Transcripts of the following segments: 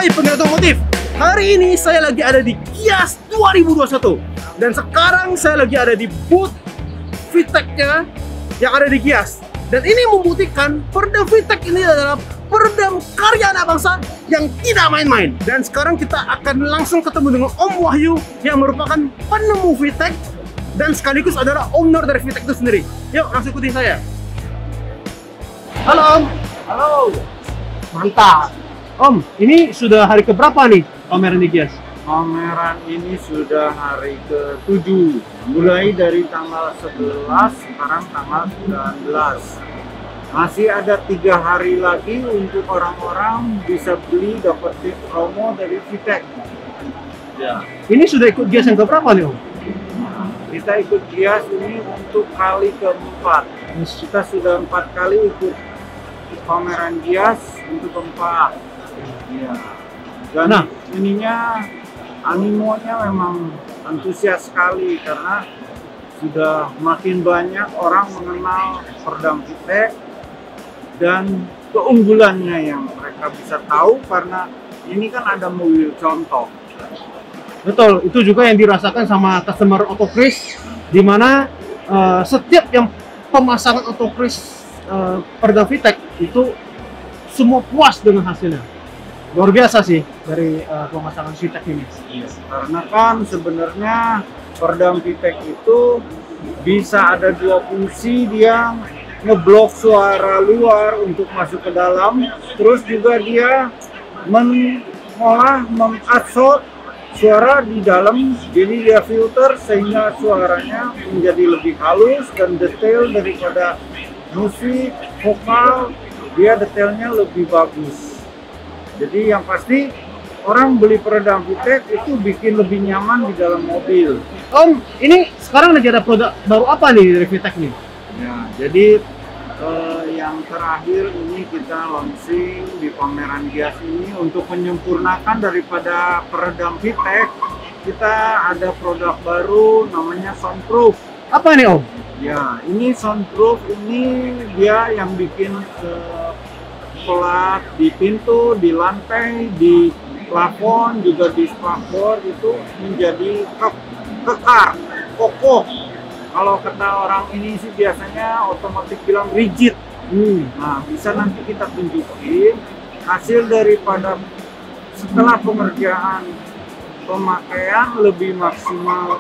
Hai pengen otomotif, hari ini saya lagi ada di Gias 2021 dan sekarang saya lagi ada di booth VTEC-nya yang ada di Gias. Dan ini membuktikan peredam VTEC ini adalah peredam karya anak bangsa yang tidak main-main. Dan sekarang kita akan langsung ketemu dengan Om Wahyu yang merupakan penemu VTEC dan sekaligus adalah owner dari VTEC itu sendiri. Yuk langsung ikuti saya. Halo Om. Halo. Mantap. Om, ini sudah hari keberapa nih pameran di Gias? Pameran ini sudah hari ke-7. Mulai dari tanggal 11, sekarang tanggal 19. Masih ada 3 hari lagi untuk orang-orang bisa beli dapat promo dari VTEC. Ya. Ini sudah ikut Gias yang keberapa nih Om? Kita ikut Gias ini untuk kali keempat. Kita sudah 4 kali ikut pameran Gias untuk keempat. Ya. Dan ininya animonya memang antusias sekali karena sudah makin banyak orang mengenal peredam VTEC dan keunggulannya yang mereka bisa tahu karena ini kan ada mobil contoh. Betul, itu juga yang dirasakan sama customer Autokris, di mana setiap yang pemasangan Autokris peredam VTEC itu semua puas dengan hasilnya. Luar biasa sih dari pemasangan VTEC ini. Yes. Karena kan sebenarnya peredam VTEC itu bisa ada 2 fungsi, dia ngeblok suara luar untuk masuk ke dalam, terus juga dia mengabsorb suara di dalam, jadi dia filter sehingga suaranya menjadi lebih halus dan detail daripada musik, vokal, dia detailnya lebih bagus. Jadi yang pasti orang beli peredam VTEC itu bikin lebih nyaman di dalam mobil. Om, ini sekarang lagi ada produk baru apa nih dari VTEC nih? Ya, jadi yang terakhir ini kita launching di pameran Gias ini untuk menyempurnakan daripada peredam VTEC. Kita ada produk baru namanya Soundproof. Apa nih Om? Ya, ini Soundproof ini dia yang bikin plat di pintu, di lantai, di plafon, juga di spakbor itu menjadi kekar, kokoh. Kalau kata orang ini sih biasanya otomatis bilang rigid. Nah, bisa nanti kita tunjukin hasil daripada setelah pengerjaan pemakaian lebih maksimal,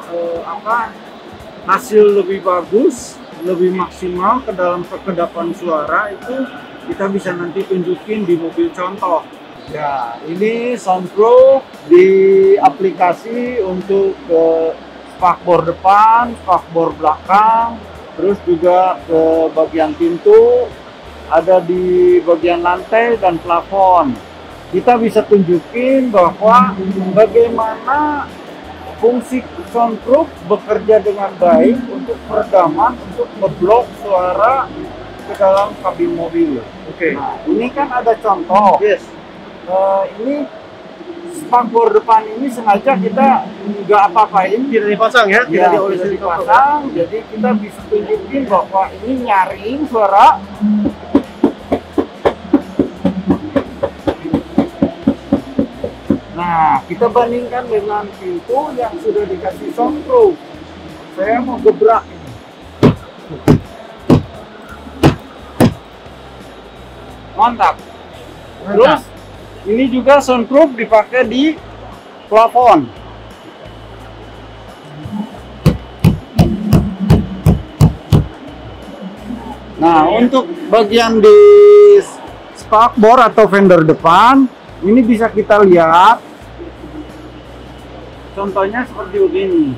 hasil lebih bagus, lebih maksimal ke dalam kekedapan suara itu kita bisa nanti tunjukin di mobil contoh. Ya, ini Soundproof di aplikasi untuk ke spakbor depan, spakbor belakang, terus juga ke bagian pintu, ada di bagian lantai dan plafon. Kita bisa tunjukin bahwa bagaimana fungsi Soundproof bekerja dengan baik untuk peredaman, untuk ngeblok suara ke dalam kabin mobil. Oke. Nah, ini kan ada contoh. Yes. Ini spakbor depan ini sengaja kita nggak apa-apain, Tidak dipasang ya? tidak dipasang. Jadi kita bisa tunjukin bahwa ini nyaring suara. Nah, kita bandingkan dengan pintu yang sudah dikasih soundproof. Saya mau gebrak ini. Mantap. Terus ini juga soundproof dipakai di plafon. Nah, untuk bagian di spakbor atau fender depan ini bisa kita lihat. Contohnya seperti begini.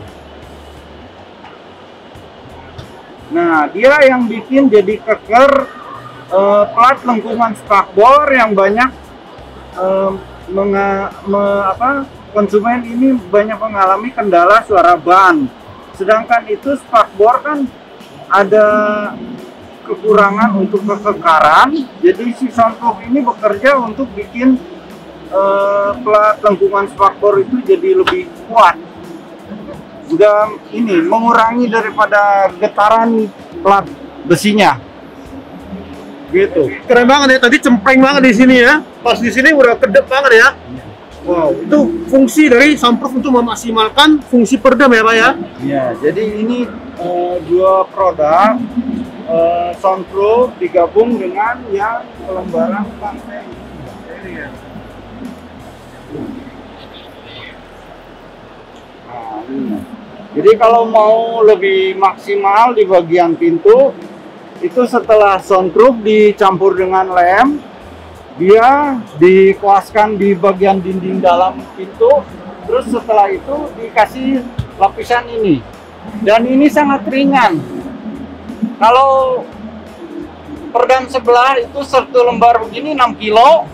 Nah, dia yang bikin jadi keker plat lengkungan spakbor yang banyak konsumen ini banyak mengalami kendala suara ban. Sedangkan itu spakbor kan ada kekurangan untuk kekekaran, jadi si Soundproof ini bekerja untuk bikin plat lengkungan spakbor itu jadi lebih kuat. Juga ini mengurangi daripada getaran plat besinya. Gitu. Keren banget ya, tadi cempreng banget di sini ya. Pas di sini udah kedep banget ya. Wow, itu fungsi dari sunroof untuk memaksimalkan fungsi peredam ya Pak ya? Ya, jadi ini dua produk soundproof digabung dengan yang kelembaran lantai. Nah, ini. Jadi kalau mau lebih maksimal di bagian pintu, itu setelah soundproof dicampur dengan lem, dia dikuaskan di bagian dinding dalam pintu, terus setelah itu dikasih lapisan ini. Dan ini sangat ringan. Kalau peredam sebelah itu satu lembar begini 6 kilo.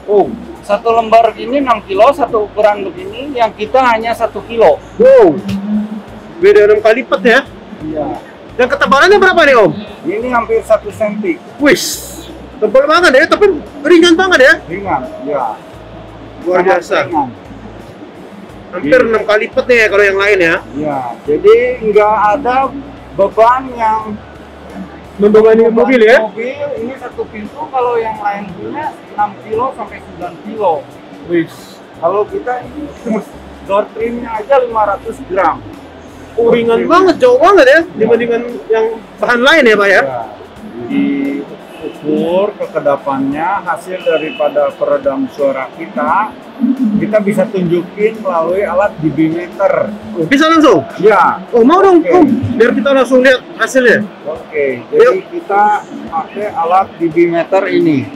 Oh, satu lembar begini 6 kilo, satu ukuran begini, yang kita hanya 1 kilo. Wow, beda 6 kali lipat ya? Iya. Dan ketebalannya berapa nih Om? Ini hampir 1 cm. Wis, tebal banget ya, tapi ringan banget ya? Ringan, ya. Luar Sangat biasa. ringan. Hampir 6 kali lipat nih ya kalau yang lain ya? Ya, jadi nggak ada beban yang Membebani mobil ya? Mobil ini satu pintu, kalau yang lain punya 6 kilo sampai 9 kilo. Wis, Kalau kita ini door trimnya aja 500 gram. ringan banget, jauh banget ya dibandingkan yang bahan lain ya Pak ya? Ya, diukur kekedapannya, hasil daripada peredam suara kita bisa tunjukin melalui alat dB-meter. Oh, bisa langsung? Ya. Oh mau dong Oke. Om, biar kita langsung lihat hasilnya. Oke, jadi kita pakai alat dB-meter ini.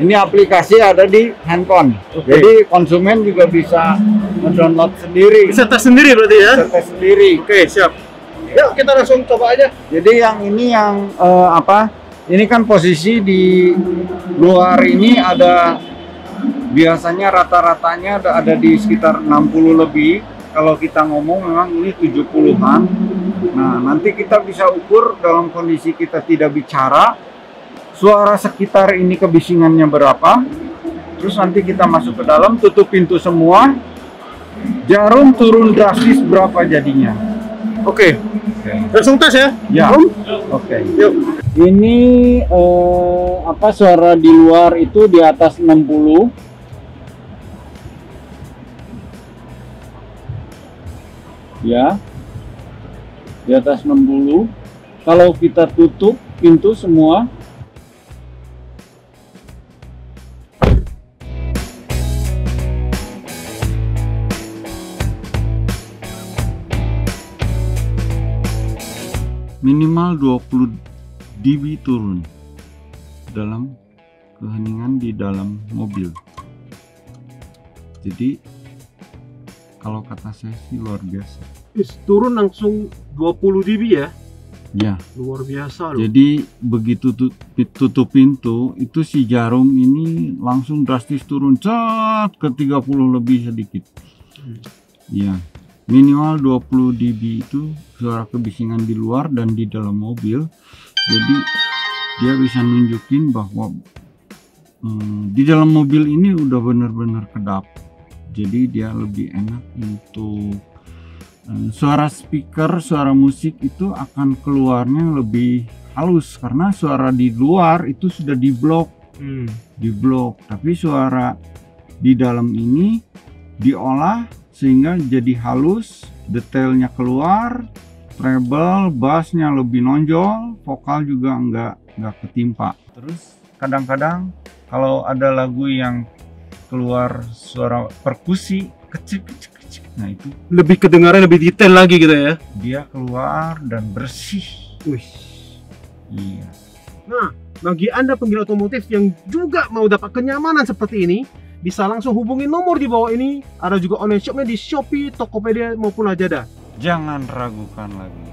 Ini aplikasi ada di handphone. Oke. Jadi konsumen juga bisa mendownload sendiri. Bisa tes sendiri berarti ya? Bisa tes sendiri. Oke, siap. Yuk kita langsung coba aja. Jadi yang ini yang apa? Ini kan posisi di luar ini ada, biasanya rata-ratanya ada di sekitar 60 lebih. Kalau kita ngomong memang ini 70-an. Nah, nanti kita bisa ukur dalam kondisi kita tidak bicara, suara sekitar ini kebisingannya berapa. Terus nanti kita masuk ke dalam, tutup pintu semua. Jarum turun drastis berapa jadinya. Oke. Langsung tes ya? Ya. Om? Oke. Yuk. Ini apa, suara di luar itu di atas 60. Ya. Di atas 60. Kalau kita tutup pintu semua, minimal 20 dB turun dalam keheningan di dalam mobil. Jadi kalau kata saya sih luar biasa. Turun langsung 20 dB ya? Ya. Luar biasa loh. Jadi begitu tutup pintu itu si jarum ini langsung drastis turun cat ke 30 lebih sedikit. Ya. Minimal 20 dB itu suara kebisingan di luar dan di dalam mobil. Jadi dia bisa nunjukin bahwa di dalam mobil ini udah benar-benar kedap. Jadi dia lebih enak untuk suara speaker, suara musik itu akan keluarnya lebih halus karena suara di luar itu sudah diblok. Tapi suara di dalam ini diolah sehingga jadi halus, detailnya keluar, treble, bassnya lebih nonjol, vokal juga nggak ketimpa. Terus kadang-kadang kalau ada lagu yang keluar suara perkusi kecil, nah itu Lebih kedengaran, lebih detail lagi gitu ya? dia keluar dan bersih. Wih. Iya. Nah, bagi Anda penggila otomotif yang juga mau dapat kenyamanan seperti ini, bisa langsung hubungi nomor di bawah ini. Ada juga online shopnya di Shopee, Tokopedia maupun Lazada. Jangan ragukan lagi.